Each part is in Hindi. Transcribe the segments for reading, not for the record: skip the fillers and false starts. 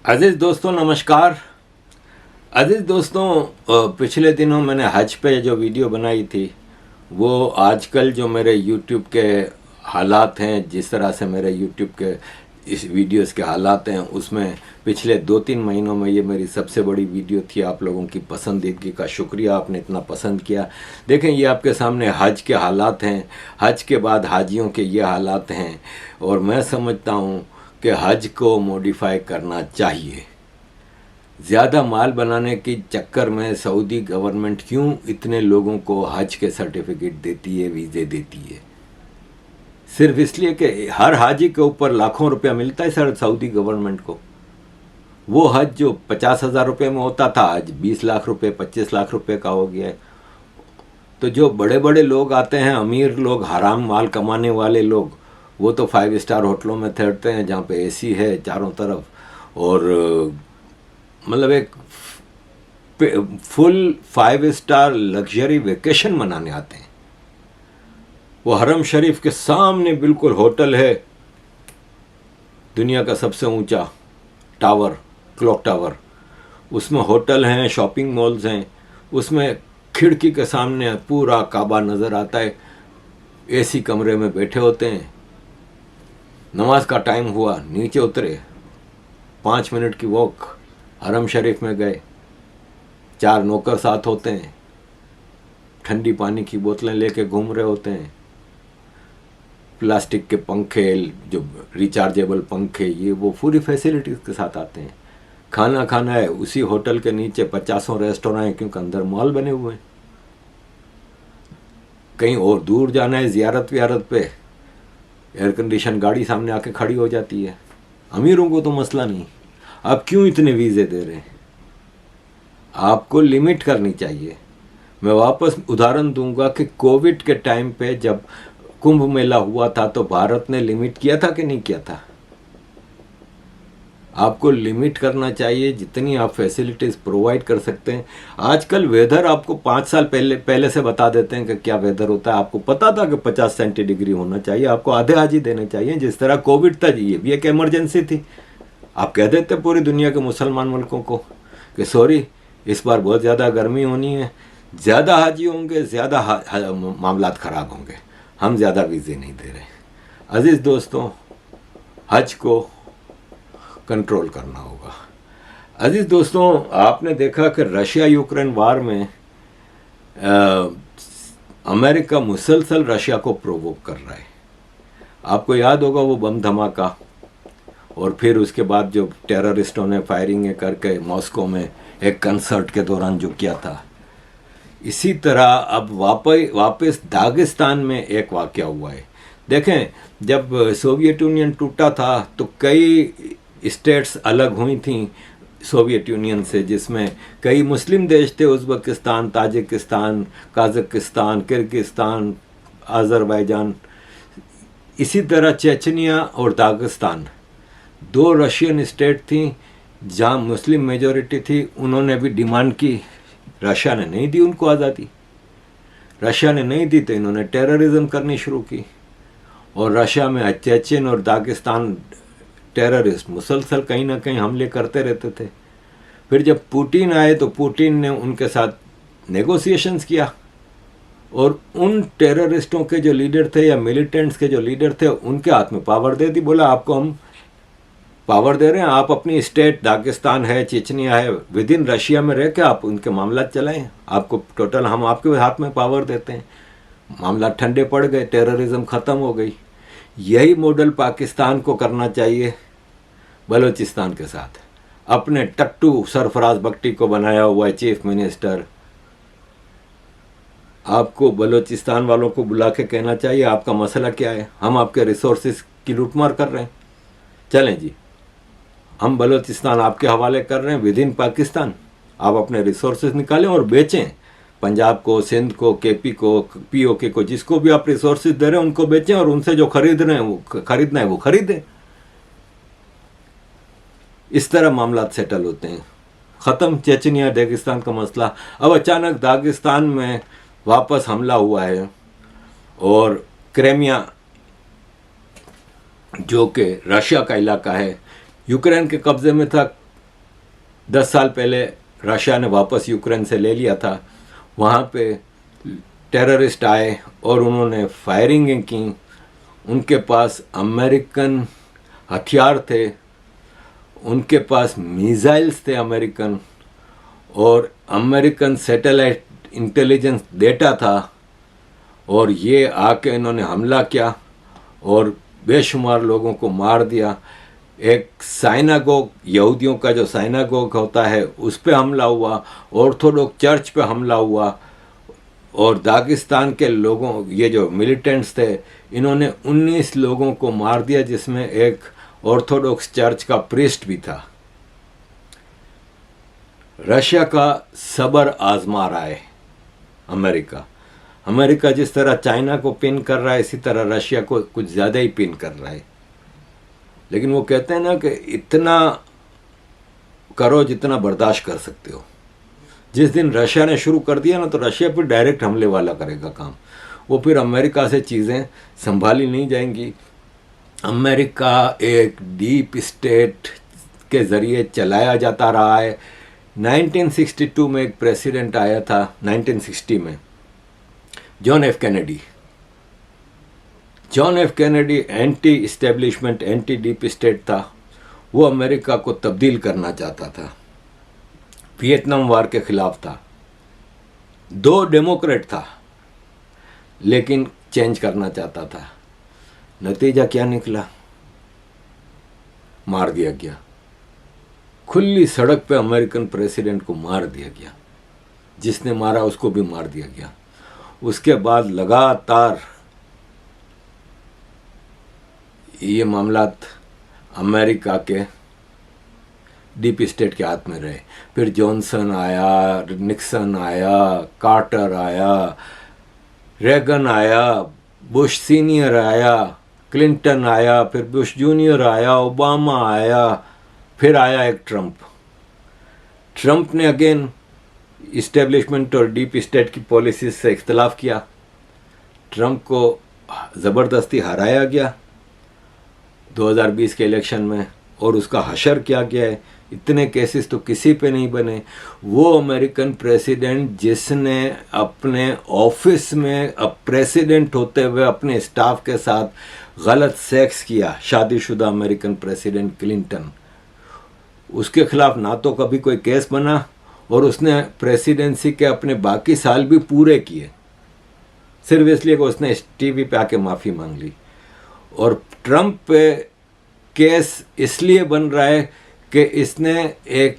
अजीज़ दोस्तों नमस्कार। अजीज़ दोस्तों, पिछले दिनों मैंने हज पे जो वीडियो बनाई थी वो आजकल जो मेरे यूट्यूब के हालात हैं, जिस तरह से मेरे यूट्यूब के इस वीडियोस के हालात हैं, उसमें पिछले 2-3 महीनों में ये मेरी सबसे बड़ी वीडियो थी। आप लोगों की पसंदीदगी का शुक्रिया, आपने इतना पसंद किया। देखें, ये आपके सामने हज के हालात हैं, हज के बाद हाजियों के ये हालात हैं, और मैं समझता हूँ कि हज को मॉडिफाई करना चाहिए। ज़्यादा माल बनाने के चक्कर में सऊदी गवर्नमेंट क्यों इतने लोगों को हज के सर्टिफिकेट देती है, वीज़े देती है? सिर्फ इसलिए कि हर हाजी के ऊपर लाखों रुपया मिलता है सर सऊदी गवर्नमेंट को। वो हज जो 50,000 रुपये में होता था आज 20 लाख रुपये 25 लाख रुपये का हो गया है। तो जो बड़े बड़े लोग आते हैं, अमीर लोग, हराम माल कमाने वाले लोग, वो तो 5 स्टार होटलों में ठहरते हैं जहाँ पे एसी है चारों तरफ, और मतलब एक फुल 5 स्टार लग्जरी वेकेशन मनाने आते हैं। वो हरम शरीफ के सामने बिल्कुल होटल है, दुनिया का सबसे ऊंचा टावर, क्लॉक टावर, उसमें होटल हैं, शॉपिंग मॉल्स हैं, उसमें खिड़की के सामने पूरा काबा नज़र आता है। एसी कमरे में बैठे होते हैं, नमाज का टाइम हुआ, नीचे उतरे, 5 मिनट की वॉक, हरम शरीफ में गए, 4 नौकर साथ होते हैं, ठंडी पानी की बोतलें लेके घूम रहे होते हैं, प्लास्टिक के पंखे, जो रिचार्जेबल पंखे, ये वो पूरी फैसिलिटीज़ के साथ आते हैं। खाना खाना है उसी होटल के नीचे 50 रेस्टोरेंट हैं, क्योंकि अंदर मॉल बने हुए हैं। कहीं और दूर जाना है ज़ियारत व्यारत पे, एयर कंडीशन गाड़ी सामने आके खड़ी हो जाती है। अमीरों को तो मसला नहीं। अब क्यों इतने वीज़े दे रहे हैं? आपको लिमिट करनी चाहिए। मैं वापस उदाहरण दूंगा कि कोविड के टाइम पे जब कुंभ मेला हुआ था तो भारत ने लिमिट किया था कि नहीं किया था? आपको लिमिट करना चाहिए, जितनी आप फैसिलिटीज़ प्रोवाइड कर सकते हैं। आजकल वेदर आपको 5 साल पहले से बता देते हैं कि क्या वेदर होता है। आपको पता था कि 50 सेंटीडिग्री होना चाहिए, आपको आधे आज ही देने चाहिए। जिस तरह कोविड था, ये भी एक इमरजेंसी थी। आप कह देते पूरी दुनिया के मुसलमान मुल्कों को कि सॉरी, इस बार बहुत ज़्यादा गर्मी होनी है, ज़्यादा हाजी होंगे, ज़्यादा मामलात ख़राब होंगे, हम ज़्यादा वीज़े नहीं दे रहे। अजीज़ दोस्तों, हज को कंट्रोल करना होगा। अजीज़ दोस्तों, आपने देखा कि रशिया यूक्रेन वार में अमेरिका मुसलसल रशिया को प्रोवोक कर रहा है। आपको याद होगा वो बम धमाका, और फिर उसके बाद जो टेररिस्टों ने फायरिंग करके मॉस्को में एक कंसर्ट के दौरान जो किया था। इसी तरह अब वापस दागिस्तान में एक वाक़या हुआ है। देखें, जब सोवियत यूनियन टूटा था तो कई स्टेट्स अलग हुई थी सोवियत यूनियन से, जिसमें कई मुस्लिम देश थे, उज़्बेकिस्तान, ताजिकिस्तान, काज़ाकिस्तान, किर्गिस्तान, अज़रबैजान। इसी तरह चेचनिया और दागिस्तान 2 रशियन स्टेट थी जहाँ मुस्लिम मेजॉरिटी थी। उन्होंने भी डिमांड की, रशिया ने नहीं दी उनको आज़ादी। रशिया ने नहीं दी तो इन्होंने टेररिज्म करनी शुरू की, और रशिया में चेचन और दागिस्तान टेररिस्ट मुसलसल कहीं ना कहीं हमले करते रहते थे। फिर जब पुतिन आए तो पुतिन ने उनके साथ नेगोशिएशंस किया, और उन टेररिस्टों के जो लीडर थे या मिलिटेंट्स के जो लीडर थे, उनके हाथ में पावर दे दी। बोला आपको हम पावर दे रहे हैं, आप अपनी स्टेट दागिस्तान है, चेचनिया है, विद इन रशिया में रह के आप उनके मामला चलाएं, आपको टोटल हम आपके हाथ में पावर देते हैं। मामला ठंडे पड़ गए, टेररिज्म ख़त्म हो गई। यही मॉडल पाकिस्तान को करना चाहिए बलूचिस्तान के साथ। अपने टट्टू सरफराज बख्टी को बनाया हुआ है चीफ मिनिस्टर। आपको बलूचिस्तान वालों को बुला के कहना चाहिए आपका मसला क्या है, हम आपके रिसोर्सेज की लूटमार कर रहे हैं, चलें जी, हम बलूचिस्तान आपके हवाले कर रहे हैं विद इन पाकिस्तान, आप अपने रिसोर्सेज निकालें और बेचें। पंजाब को, सिंध को, केपी को, पीओके को, जिसको भी आप रिसोर्सेज दे रहे हैं उनको बेचें, और उनसे जो खरीद रहे हैं वो खरीदना है वो खरीदें। इस तरह मामला सेटल होते हैं। ख़त्म चेचनिया दागिस्तान का मसला। अब अचानक दागिस्तान में वापस हमला हुआ है, और क्रेमिया जो कि रशिया का इलाका है, यूक्रेन के कब्ज़े में था, 10 साल पहले रशिया ने वापस यूक्रेन से ले लिया था। वहाँ पे टेररिस्ट आए और उन्होंने फायरिंग की। उनके पास अमेरिकन हथियार थे, उनके पास मिसाइल्स थे अमेरिकन, और अमेरिकन सैटेलाइट इंटेलिजेंस डेटा था। और ये आके इन्होंने हमला किया और बेशुमार लोगों को मार दिया। एक साइनागोग, यहूदियों का जो साइनागोग होता है, उस पे हमला हुआ, ऑर्थोडॉक्स चर्च पे हमला हुआ, और दागिस्तान के लोगों, ये जो मिलिटेंट्स थे, इन्होंने 19 लोगों को मार दिया, जिसमें एक ऑर्थोडॉक्स चर्च का प्रीस्ट भी था। रशिया का सबर आजमा रहा है अमेरिका। अमेरिका जिस तरह चाइना को पिन कर रहा है, इसी तरह रशिया को कुछ ज़्यादा ही पिन कर रहा है। लेकिन वो कहते हैं ना कि इतना करो जितना बर्दाश्त कर सकते हो। जिस दिन रशिया ने शुरू कर दिया ना, तो रशिया फिर डायरेक्ट हमले वाला करेगा काम। वो फिर अमेरिका से चीज़ें संभाली नहीं जाएंगी। अमेरिका एक डीप स्टेट के ज़रिए चलाया जाता रहा है। 1962 में एक प्रेसिडेंट आया था, 1960 में, John F Kennedy. John F Kennedy anti establishment, anti deep state था। वो अमेरिका को तब्दील करना चाहता था, वियतनाम वार के खिलाफ था। 2 डेमोक्रेट था, लेकिन चेंज करना चाहता था। नतीजा क्या निकला? मार दिया गया। खुली सड़क पे अमेरिकन प्रेसिडेंट को मार दिया गया। जिसने मारा उसको भी मार दिया गया। उसके बाद लगातार ये मामलात अमेरिका के डीप स्टेट के हाथ में रहे। फिर जॉनसन आया, निक्सन आया, कार्टर आया, रेगन आया, बुश सीनियर आया, क्लिंटन आया, फिर बुश जूनियर आया, ओबामा आया, फिर आया एक ट्रंप। ट्रंप ने अगेन इस्टेब्लिशमेंट और डीप स्टेट की पॉलिसीज से इख्तलाफ किया। ट्रंप को ज़बरदस्ती हराया गया 2020 के इलेक्शन में, और उसका हशर किया गया है। इतने केसेस तो किसी पे नहीं बने। वो अमेरिकन प्रेसिडेंट जिसने अपने ऑफिस में अब प्रेसिडेंट होते हुए अपने स्टाफ के साथ गलत सेक्स किया, शादीशुदा अमेरिकन प्रेसिडेंट क्लिंटन, उसके खिलाफ ना तो कभी कोई केस बना, और उसने प्रेसिडेंसी के अपने बाकी साल भी पूरे किए, सिर्फ इसलिए कि उसने टीवी पे आके माफ़ी मांग ली। और ट्रंप पे केस इसलिए बन रहा है कि इसने एक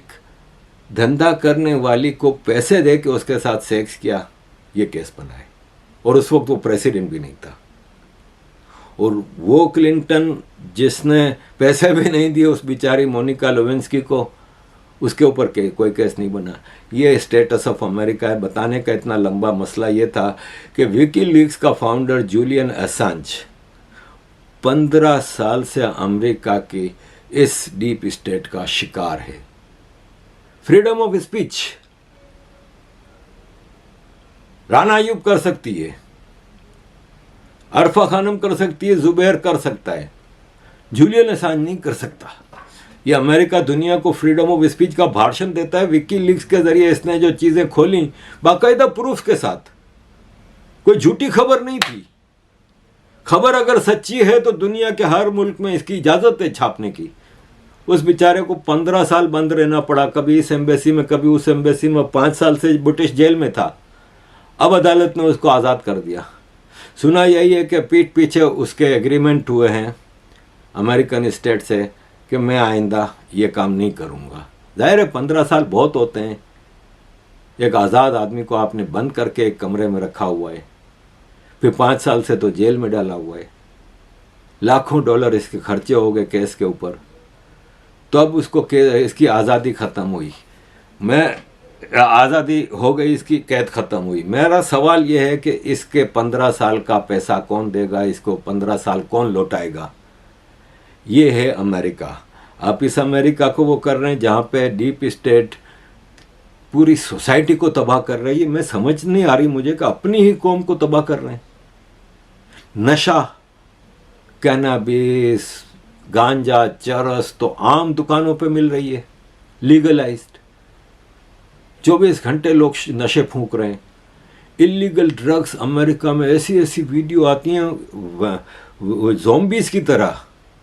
धंधा करने वाली को पैसे दे के उसके साथ सेक्स किया, ये केस बना है। और उस वक्त वो प्रेसिडेंट भी नहीं था। और वो क्लिंटन जिसने पैसे भी नहीं दिए उस बेचारी मोनिका लेविंस्की को, उसके ऊपर कोई केस नहीं बना। ये स्टेटस ऑफ अमेरिका है। बताने का इतना लंबा मसला ये था कि विकीलीक्स का फाउंडर जूलियन असांज 15 साल से अमेरिका की इस डीप स्टेट का शिकार है। Freedom of speech Rana Ayub कर सकती है, अरफा खानम कर सकती है, जुबैर कर सकता है, जूलियन असांज नहीं कर सकता। ये अमेरिका दुनिया को फ्रीडम ऑफ स्पीच का भाषण देता है। विकीलीक्स के जरिए इसने जो चीजें खोली बाकायदा प्रूफ के साथ, कोई झूठी खबर नहीं थी। खबर अगर सच्ची है तो दुनिया के हर मुल्क में इसकी इजाजत है छापने की। उस बेचारे को 15 साल बंद रहना पड़ा, कभी इस एम्बेसी में कभी उस एम्बेसी में। 5 साल से ब्रिटिश जेल में था। अब अदालत ने उसको आज़ाद कर दिया। सुना यही है कि पीठ पीछे उसके एग्रीमेंट हुए हैं अमेरिकन स्टेट से कि मैं आइंदा ये काम नहीं करूँगा। जाहिर है 15 साल बहुत होते हैं। एक आज़ाद आदमी को आपने बंद करके एक कमरे में रखा हुआ है, फिर 5 साल से तो जेल में डाला हुआ है, लाखों डॉलर इसके खर्चे हो गए केस के ऊपर। तो अब उसको इसकी आज़ादी ख़त्म हुई, आज़ादी हो गई, इसकी कैद ख़त्म हुई। मेरा सवाल यह है कि इसके 15 साल का पैसा कौन देगा, इसको 15 साल कौन लौटाएगा? ये है अमेरिका। आप इस अमेरिका को वो कर रहे हैं जहाँ पे डीप स्टेट पूरी सोसाइटी को तबाह कर रही है। मैं समझ नहीं आ रही मुझे कि अपनी ही कौम को तबाह कर रहे हैं। नशा, कैनाबिस, गांजा, चरस तो आम दुकानों पे मिल रही है। लीगलाइज्ड, 24 घंटे लोग नशे फूंक रहे हैं। इलीगल ड्रग्स अमेरिका में, ऐसी ऐसी वीडियो आती हैं ज़ॉम्बीज़ की तरह,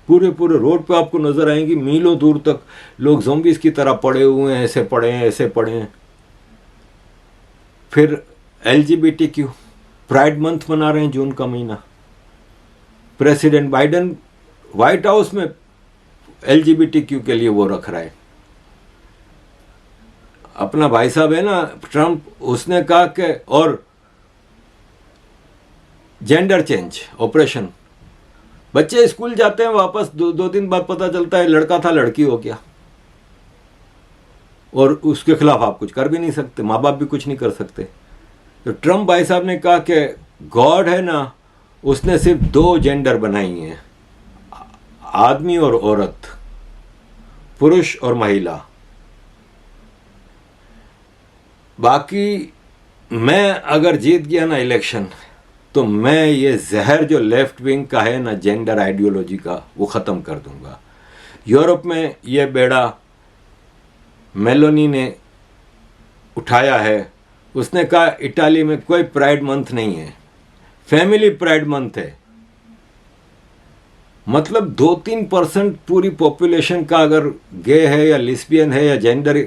पूरे पूरे रोड पे आपको नज़र आएंगी, मीलों दूर तक लोग ज़ॉम्बीज़ की तरह पड़े हुए हैं, ऐसे पड़े हैं, ऐसे पड़े हैं। फिर LGBTQ प्राइड मंथ मना रहे हैं, जून का महीना। प्रेसिडेंट बाइडेन व्हाइट हाउस में LGBTQ के लिए वो रख रहा है। अपना भाई साहब है ना ट्रम्प, उसने कहा कि और जेंडर चेंज ऑपरेशन, बच्चे स्कूल जाते हैं, वापस दो दिन बाद पता चलता है लड़का था लड़की हो गया, और उसके खिलाफ आप कुछ कर भी नहीं सकते, माँ बाप भी कुछ नहीं कर सकते। तो ट्रम्प भाई साहब ने कहा कि गॉड है ना, उसने सिर्फ 2 जेंडर बनाई हैं, आदमी और औरत, पुरुष और महिला। बाकी मैं अगर जीत गया ना इलेक्शन, तो मैं ये जहर जो लेफ्ट विंग का है ना, जेंडर आइडियोलॉजी का, वो ख़त्म कर दूंगा। यूरोप में ये बेड़ा मेलोनी ने उठाया है। उसने कहा इटाली में कोई प्राइड मंथ नहीं है, फैमिली प्राइड मंथ है। मतलब 2-3% पूरी पॉपुलेशन का अगर गे है या लिस्बियन है या जेंडर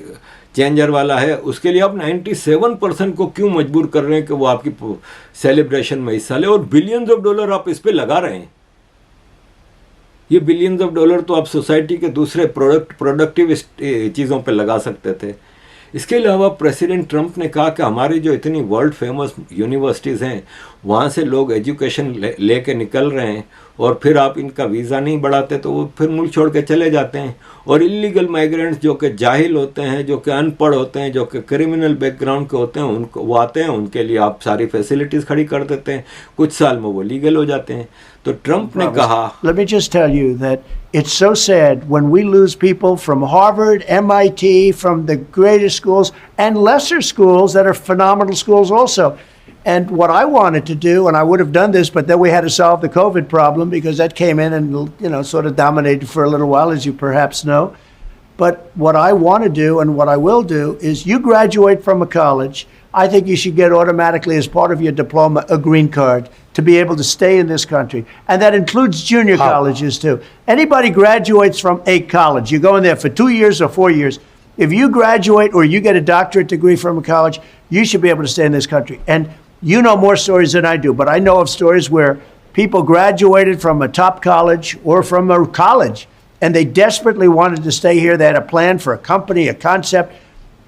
चेंजर वाला है, उसके लिए आप 97% को क्यों मजबूर कर रहे हैं कि वो आपकी सेलिब्रेशन में हिस्सा ले, और बिलियंस ऑफ डॉलर आप इस पे लगा रहे हैं। ये बिलियंस ऑफ डॉलर तो आप सोसाइटी के दूसरे प्रोडक्टिव चीज़ों पे लगा सकते थे। इसके अलावा प्रेसिडेंट ट्रंप ने कहा कि हमारी जो इतनी वर्ल्ड फेमस यूनिवर्सिटीज़ हैं, वहाँ से लोग एजुकेशन लेके निकल रहे हैं, और फिर आप इनका वीज़ा नहीं बढ़ाते तो वो फिर मुल्क छोड़ के चले जाते हैं। और इलीगल माइग्रेंट्स जो कि जाहिल होते हैं, जो कि अनपढ़ होते हैं, जो कि क्रिमिनल बैकग्राउंड के होते हैं, उनको वो आते हैं, उनके लिए आप सारी फैसिलिटीज़ खड़ी कर देते हैं, कुछ साल में वो लीगल हो जाते हैं। तो ट्रंप ने कहा, Let me just tell you that it's so sad when we lose people from Harvard, MIT, from the greatest schools and lesser schools that are phenomenal schools also. And what I wanted to do, and I would have done this, but then we had to solve the COVID problem because that came in and, you know, sort of dominated for a little while, as you perhaps know. But what I want to do and what I will do is you graduate from a college, I think you should get automatically as part of your diploma a green card to be able to stay in this country. And that includes junior colleges too. Anybody graduates from a college, you go in there for 2 years or 4 years. If you graduate or you get a doctorate degree from a college, you should be able to stay in this country. And you know more stories than I do, but I know of stories where people graduated from a top college or from a college and they desperately wanted to stay here. They had a plan for a company, a concept,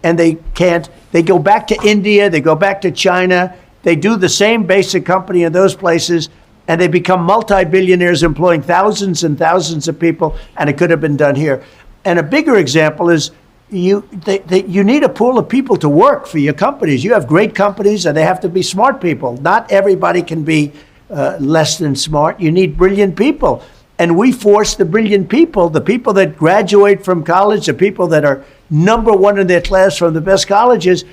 and they can't. They go back to India, they go back to China, they do the same basic company in those places, and they become multi-billionaires employing thousands and thousands of people, and it could have been done here. And a bigger example is you need a pool of people to work for your companies. You have great companies, and they have to be smart people. Not everybody can be less than smart. You need brilliant people. And we force the brilliant people, the people that graduate from college, the people that are number one in their class from the best colleges,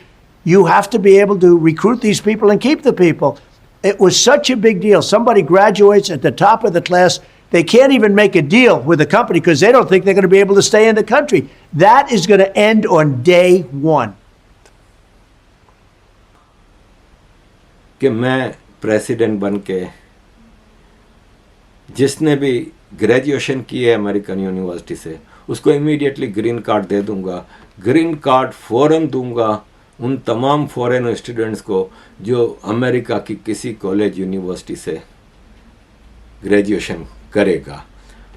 you have to be able to recruit these people and keep the people. It was such a big deal. Somebody graduates at the top of the class, they can't even make a deal with the company because they don't think they're going to be able to stay in the country. That is going to end on day one. कि मैं प्रेसिडेंट बन के जिसने भी ग्रेजुएशन की है अमेरिकन यूनिवर्सिटी से, उसको इमीडिएटली ग्रीन कार्ड दे दूंगा। ग्रीन कार्ड फ़ौरन दूंगा उन तमाम फॉरेन स्टूडेंट्स को जो अमेरिका की किसी कॉलेज यूनिवर्सिटी से ग्रेजुएशन करेगा।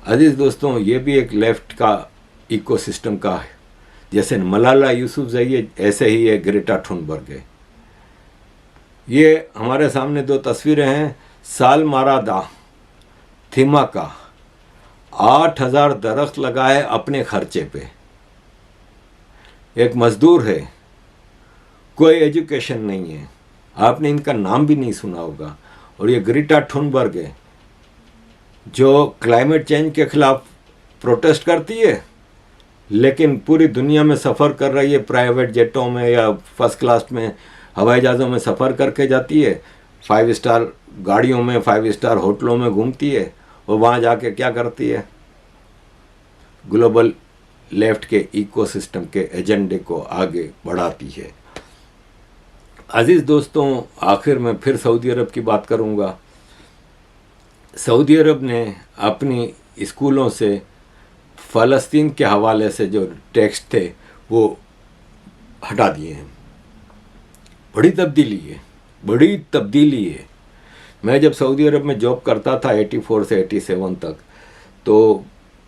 अजीज़ दोस्तों, ये भी एक लेफ़्ट का इकोसिस्टम का है। जैसे मलाला यूसुफज़ई है, ऐसे ही है ग्रेटा थुनबर्ग है। ये हमारे सामने 2 तस्वीरें हैं। साल मारादा थीमा का 8000 दरख्त लगाए अपने खर्चे पे। एक मजदूर है, कोई एजुकेशन नहीं है, आपने इनका नाम भी नहीं सुना होगा। और ये ग्रेटा थुनबर्ग है जो क्लाइमेट चेंज के खिलाफ प्रोटेस्ट करती है, लेकिन पूरी दुनिया में सफ़र कर रही है, प्राइवेट जेटों में या फर्स्ट क्लास में हवाई जहाज़ों में सफ़र करके जाती है, 5 स्टार गाड़ियों में 5 स्टार होटलों में घूमती है, और वहाँ जाके क्या करती है, ग्लोबल लेफ्ट के इकोसिस्टम के एजेंडे को आगे बढ़ाती है। अजीज दोस्तों, आखिर में फिर सऊदी अरब की बात करूंगा। सऊदी अरब ने अपनी स्कूलों से फ़लस्तीन के हवाले से जो टेक्स्ट थे वो हटा दिए हैं। बड़ी तब्दीली है। मैं जब सऊदी अरब में जॉब करता था 84 से 87 तक, तो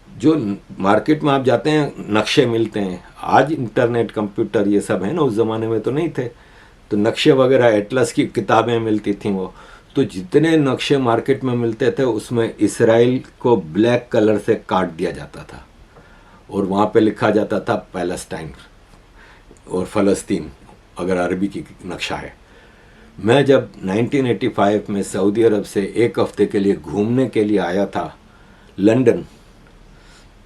जो मार्केट में आप जाते हैं नक्शे मिलते हैं। आज इंटरनेट, कंप्यूटर ये सब है ना, उस ज़माने में तो नहीं थे। तो नक्शे वगैरह, एटलस की किताबें मिलती थीं वो। तो जितने नक्शे मार्केट में मिलते थे उसमें इसराइल को ब्लैक कलर से काट दिया जाता था और वहाँ पे लिखा जाता था पैलेस्टाइन और फ़लस्तीन, अगर अरबी की नक्शा है। मैं जब 1985 में सऊदी अरब से एक हफ्ते के लिए घूमने के लिए आया था लंदन,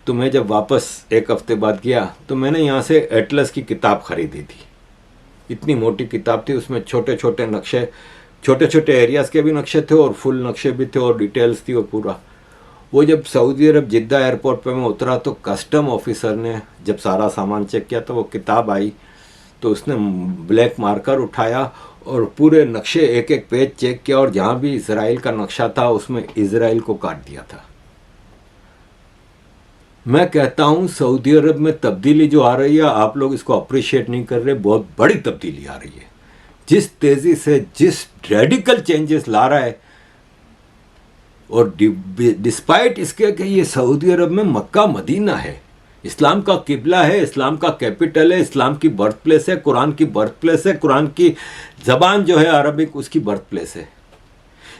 तो मैं जब वापस एक हफ्ते बाद गया तो मैंने यहाँ से एटलस की किताब खरीदी थी। इतनी मोटी किताब थी, उसमें छोटे छोटे नक्शे, छोटे छोटे एरियाज़ के भी नक्शे थे और फुल नक्शे भी थे और डिटेल्स थी और पूरा। वो जब सऊदी अरब जिद्दा एयरपोर्ट पे मैं उतरा तो कस्टम ऑफिसर ने जब सारा सामान चेक किया तो वो किताब आई, तो उसने ब्लैक मार्कर उठाया और पूरे नक्शे एक एक पेज चेक किया और जहाँ भी इजराइल का नक्शा था उसमें इजराइल को काट दिया था। मैं कहता हूँ सऊदी अरब में तब्दीली जो आ रही है, आप लोग इसको अप्रिशिएट नहीं कर रहे, बहुत बड़ी तब्दीली आ रही है। जिस तेज़ी से, जिस रेडिकल चेंजेस ला रहा है, और डिस्पाइट इसके कि ये सऊदी अरब में मक्का मदीना है, इस्लाम का किबला है, इस्लाम का कैपिटल है, इस्लाम की बर्थ प्लेस है, कुरान की बर्थ प्लेस है, कुरान की ज़बान जो है अरबिक उसकी बर्थ प्लेस है।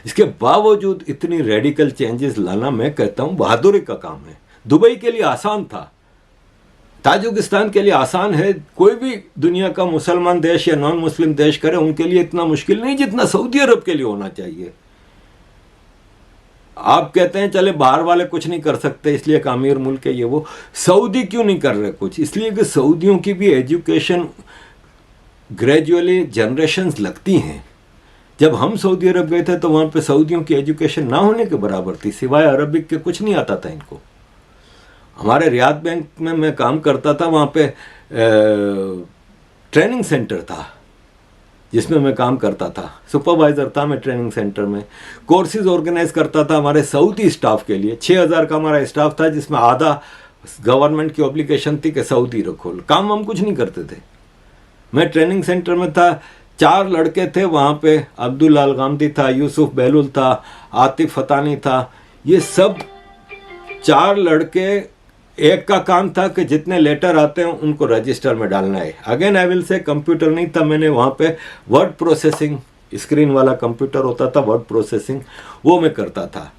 इसके बावजूद इतनी रेडिकल चेंजेस लाना मैं कहता हूँ बहादुरी का काम है। दुबई के लिए आसान था, ताजिकिस्तान के लिए आसान है, कोई भी दुनिया का मुसलमान देश या नॉन मुस्लिम देश करे उनके लिए इतना मुश्किल नहीं जितना सऊदी अरब के लिए होना चाहिए। आप कहते हैं चले बाहर वाले कुछ नहीं कर सकते इसलिए एक अमीर मुल्क है ये वो, सऊदी क्यों नहीं कर रहे कुछ? इसलिए कि सऊदियों की भी एजुकेशन ग्रेजुअली जनरेशंस लगती हैं। जब हम सऊदी अरब गए थे तो वहाँ पे सऊदियों की एजुकेशन ना होने के बराबर थी, सिवाय अरबिक के कुछ नहीं आता था इनको। हमारे रियाद बैंक में मैं काम करता था, वहाँ पे ट्रेनिंग सेंटर था जिसमें मैं काम करता था, सुपरवाइज़र था मैं ट्रेनिंग सेंटर में। कोर्सेज ऑर्गेनाइज करता था हमारे सऊदी स्टाफ के लिए। 6000 का हमारा स्टाफ था जिसमें आधा गवर्नमेंट की ऑब्लिगेशन थी कि सऊदी रखो, काम हम कुछ नहीं करते थे। मैं ट्रेनिंग सेंटर में था, 4 लड़के थे वहाँ पे, अब्दुल अलगामदी था, यूसुफ बेलुल था, आतिफ फतानी था। ये सब 4 लड़के, एक का काम था कि जितने लेटर आते हैं उनको रजिस्टर में डालना है। Again I will say computer नहीं था, मैंने वहाँ पे वर्ड प्रोसेसिंग, स्क्रीन वाला कंप्यूटर होता था, वर्ड प्रोसेसिंग वो मैं करता था।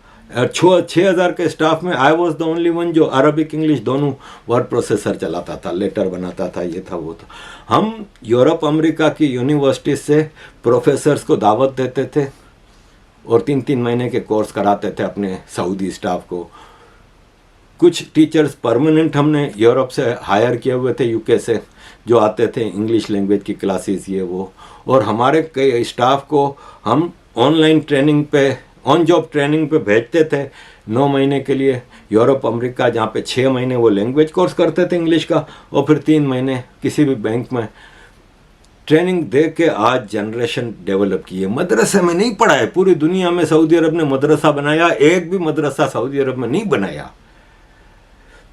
6000 के स्टाफ में I was the only one जो अरबिक इंग्लिश दोनों वर्ड प्रोसेसर चलाता था, लेटर बनाता था, ये था वो था। हम यूरोप अमेरिका की यूनिवर्सिटी से प्रोफेसर्स को दावत देते थे और 3-3 महीने के कोर्स कराते थे अपने सऊदी स्टाफ को। कुछ टीचर्स परमानेंट हमने यूरोप से हायर किए हुए थे, यूके से, जो आते थे इंग्लिश लैंग्वेज की क्लासेस ये वो। और हमारे कई स्टाफ को हम ऑनलाइन ट्रेनिंग पे, ऑन जॉब ट्रेनिंग पे भेजते थे 9 महीने के लिए यूरोप अमेरिका, जहाँ पे 6 महीने वो लैंग्वेज कोर्स करते थे इंग्लिश का और फिर 3 महीने किसी भी बैंक में ट्रेनिंग दे के आज जनरेशन डेवलप की है। मदरसे में नहीं पढ़ाए, पूरी दुनिया में सऊदी अरब ने मदरसा बनाया, एक भी मदरसा सऊदी अरब में नहीं बनाया।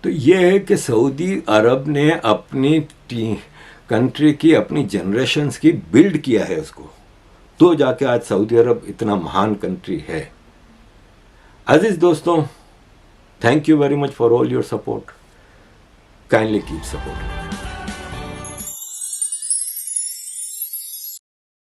तो ये है कि सऊदी अरब ने अपनी कंट्री की, अपनी जनरेशन्स की बिल्ड किया है उसको, तो जाके आज सऊदी अरब इतना महान कंट्री है। अजीज दोस्तों, thank you very much for all your support, kindly keep support.